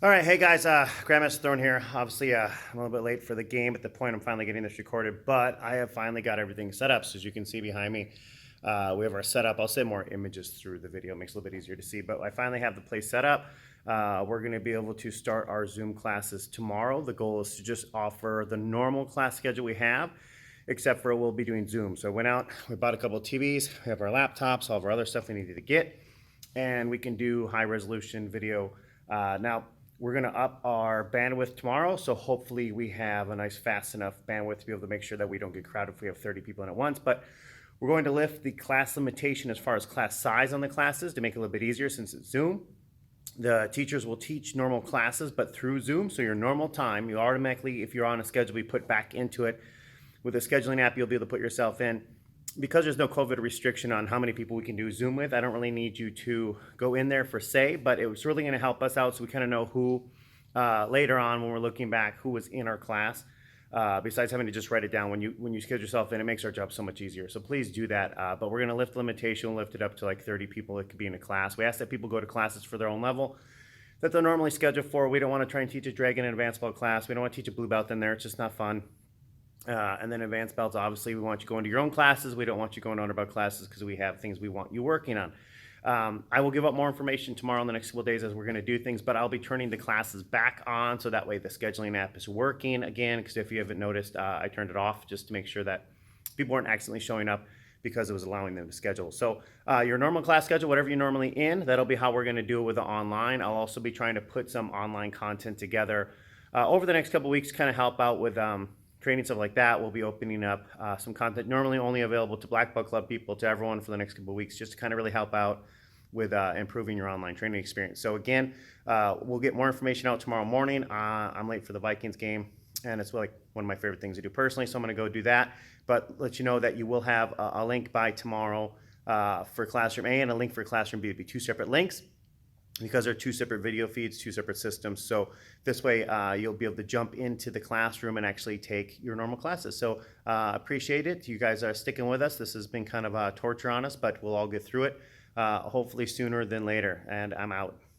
All right, hey guys, Grandmaster Throne here. Obviously, I'm a little bit late for the game at the point I'm finally getting this recorded, but I have finally got everything set up. So as you can see behind me, we have our setup. I'll send more images through the video, it makes it a little bit easier to see, but I finally have the place set up. We're going to be able to start our Zoom classes tomorrow. The goal is to just offer the normal class schedule we have, except for we'll be doing Zoom. So I went out, we bought a couple of TVs, we have our laptops, all of our other stuff we needed to get, and we can do high resolution video. Now, we're going to up our bandwidth tomorrow, so hopefully we have a nice fast enough bandwidth to be able to make sure that we don't get crowded if we have 30 people in at once. But we're going to lift the class limitation as far as class size on the classes to make it a little bit easier since it's Zoom. The teachers will teach normal classes, but through Zoom, so your normal time, you automatically, if you're on a schedule, be put back into it. With the scheduling app, you'll be able to put yourself in. Because there's no COVID restriction on how many people we can do Zoom with, I don't really need you to go in there for say, but it was really going to help us out so we kind of know who later on when we're looking back who was in our class. Besides having to just write it down when you schedule yourself in, it makes our job so much easier. So please do that. But we're going to lift the limitation, we'll lift it up to like 30 people that could be in a class. We ask that people go to classes for their own level that they're normally scheduled for. We don't want to try and teach a dragon and advanced belt class. We don't want to teach a blue belt in there. It's just not fun. And then advanced belts, obviously, we want you going to your own classes. We don't want you going to underbelt classes because we have things we want you working on. I will give up more information tomorrow in the next couple of days as we're going to do things, but I'll be turning the classes back on so that way the scheduling app is working again, because if you haven't noticed, I turned it off just to make sure that people weren't accidentally showing up because it was allowing them to schedule. So your normal class schedule, whatever you're normally in, that'll be how we're going to do it with the online. I'll also be trying to put some online content together over the next couple of weeks, kind of help out with training, stuff like that. We'll be opening up some content normally only available to Black Belt Club people, to everyone for the next couple of weeks, just to kind of really help out with improving your online training experience. So again, we'll get more information out tomorrow morning. I'm late for the Vikings game, and it's like one of my favorite things to do personally, so I'm going to go do that. But let you know that you will have a link by tomorrow for Classroom A and a link for Classroom B. It'll be two separate links, because they're two separate video feeds, two separate systems. So this way you'll be able to jump into the classroom and actually take your normal classes. So appreciate it. You guys are sticking with us. This has been kind of torture on us, but we'll all get through it, hopefully sooner than later. And I'm out.